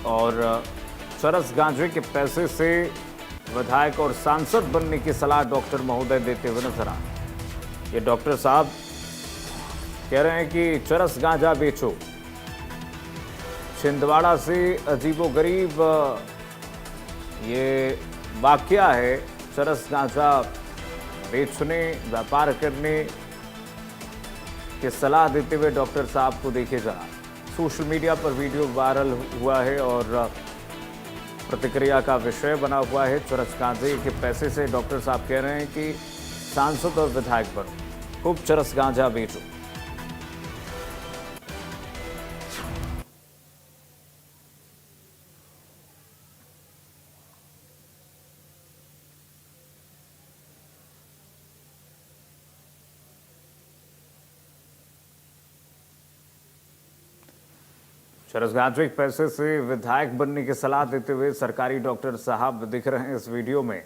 और चरस गांजे के पैसे से विधायक और सांसद बनने की सलाह डॉक्टर महोदय देते हुए नजर आए। ये डॉक्टर साहब कह रहे हैं कि चरस गांजा बेचो। छिंदवाड़ा से अजीबोगरीब ये वाकया है। चरस गांजा बेचने, व्यापार करने की सलाह देते हुए डॉक्टर साहब को देखे जरा। सोशल मीडिया पर वीडियो वायरल हुआ है और प्रतिक्रिया का विषय बना हुआ है। चरस गांजे के पैसे से डॉक्टर साहब कह रहे हैं कि सांसद और विधायक बनो, खूब चरस गांजा बेचो। चरस गांजे के पैसे से विधायक बनने की सलाह देते हुए सरकारी डॉक्टर साहब दिख रहे हैं इस वीडियो में।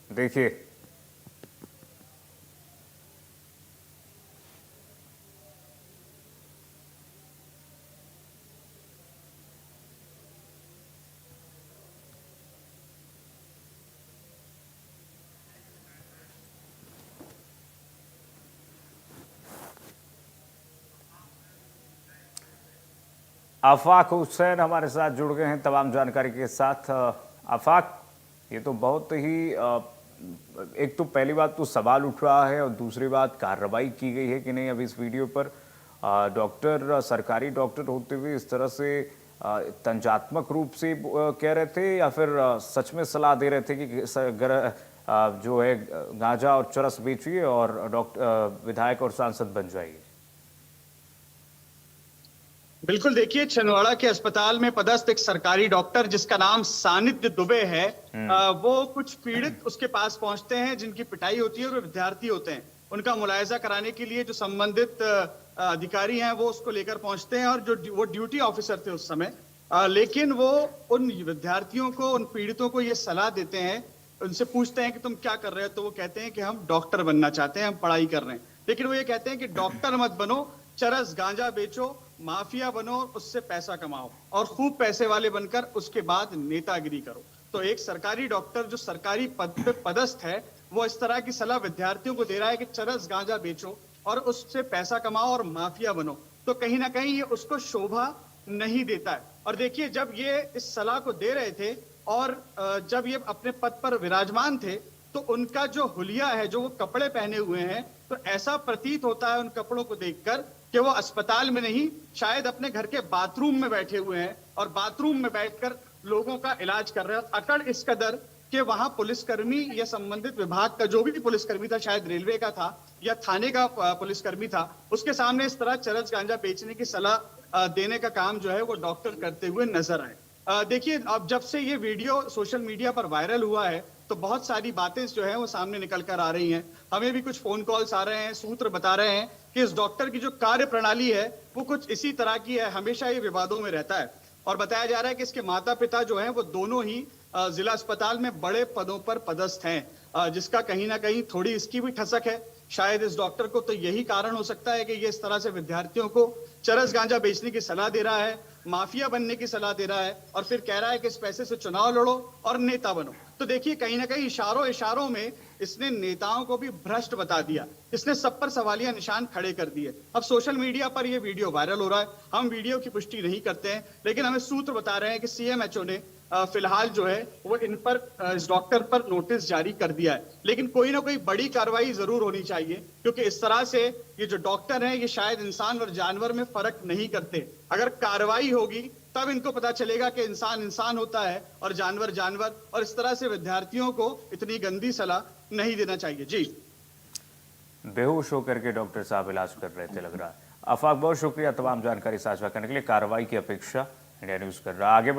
देखिए, आफाक हुसैन हमारे साथ जुड़ गए हैं तमाम जानकारी के साथ। आफाक, ये तो बहुत ही एक तो पहली बात तो सवाल उठ रहा है और दूसरी बात कार्रवाई की गई है कि नहीं अब इस वीडियो पर। डॉक्टर, सरकारी डॉक्टर होते हुए इस तरह से तंजात्मक रूप से कह रहे थे या फिर सच में सलाह दे रहे थे कि जो है गांजा और चरस बेचिए और विधायक और सांसद बन जाइए? बिल्कुल, देखिए, छिंदवाड़ा के अस्पताल में पदस्थ एक सरकारी डॉक्टर जिसका नाम सानिध्य दुबे है, वो कुछ पीड़ित उसके पास पहुंचते हैं जिनकी पिटाई होती है और वो विद्यार्थी होते हैं। उनका मुलायजा कराने के लिए जो संबंधित अधिकारी हैं वो उसको लेकर पहुंचते हैं और जो वो ड्यूटी ऑफिसर थे उस समय, लेकिन वो उन विद्यार्थियों को, उन पीड़ितों को ये सलाह देते हैं, उनसे पूछते हैं कि तुम क्या कर रहे हो, तो वो कहते हैं कि हम डॉक्टर बनना चाहते हैं, हम पढ़ाई कर रहे हैं। लेकिन वो ये कहते हैं कि डॉक्टर मत बनो, चरस गांजा बेचो, माफिया बनो, उससे पैसा कमाओ और खूब पैसे वाले बनकर उसके बाद नेतागिरी करो। तो एक सरकारी डॉक्टर जो सरकारी पद पे पदस्थ है, वो इस तरह की सलाह विद्यार्थियों को दे रहा है कि चरस गांजा बेचो और उससे पैसा कमाओ और माफिया बनो। तो कहीं ना कहीं ये उसको शोभा नहीं देता है। और देखिए, जब ये इस सलाह को दे रहे थे और जब ये अपने पद पर विराजमान थे, तो उनका जो हुलिया है, जो वो कपड़े पहने हुए हैं, तो ऐसा प्रतीत होता है उन कपड़ों को देखकर कि वो अस्पताल में नहीं, शायद अपने घर के बाथरूम में बैठे हुए हैं और बाथरूम में बैठकर लोगों का इलाज कर रहे हैं। अकड़ इस कदर कि वहां पुलिसकर्मी या संबंधित विभाग का जो भी पुलिसकर्मी था, शायद रेलवे का था या थाने का पुलिसकर्मी था, उसके सामने इस तरह चरस गांजा बेचने की सलाह देने का काम जो है वो डॉक्टर करते हुए नजर आए। देखिए, अब जब से ये वीडियो सोशल मीडिया पर वायरल हुआ है तो बहुत सारी बातें जो है वो सामने निकल कर आ रही हैं। हमें भी कुछ फोन कॉल्स आ रहे हैं, सूत्र बता रहे हैं कि इस डॉक्टर की जो कार्य प्रणाली है वो कुछ इसी तरह की है, हमेशा ये विवादों में रहता है। और बताया जा रहा है कि इसके माता पिता जो हैं वो दोनों ही जिला अस्पताल में बड़े पदों पर पदस्थ हैं, जिसका कहीं ना कहीं थोड़ी इसकी भी ठसक है। शायद इस डॉक्टर को तो यही कारण हो सकता है कि ये इस तरह से विद्यार्थियों को चरस गांजा बेचने की सलाह दे रहा है, माफिया बनने की सलाह दे रहा है और फिर कह रहा है कि इस पैसे से चुनाव लड़ो और नेता बनो। तो देखिए, कहीं ना कहीं इशारों इशारों में इसने नेताओं को भी भ्रष्ट बता दिया, इसने सब पर सवालिया निशान खड़े कर दिए। अब सोशल मीडिया पर यह वीडियो वायरल हो रहा है, हम वीडियो की पुष्टि नहीं करते हैं, लेकिन हमें सूत्र बता रहे हैं कि सीएमएचओ ने फिलहाल जो है वो इन पर, इस डॉक्टर पर नोटिस जारी कर दिया है। लेकिन कोई ना कोई बड़ी कार्रवाई जरूर होनी चाहिए, क्योंकि इस तरह से ये जो डॉक्टर हैं ये शायद इंसान और जानवर में फर्क नहीं करते। अगर कार्रवाई होगी तब इनको पता चलेगा कि इंसान इंसान होता है और जानवर जानवर, और इस तरह से विद्यार्थियों को इतनी गंदी सलाह नहीं देना चाहिए। जी, बेहोश होकर के डॉक्टर साहब इलाज कर रहे थे लग रहा है। आफाक, बहुत शुक्रिया तमाम जानकारी साझा करने के लिए। कार्रवाई की अपेक्षा इंडिया न्यूज कर रहा है। आगे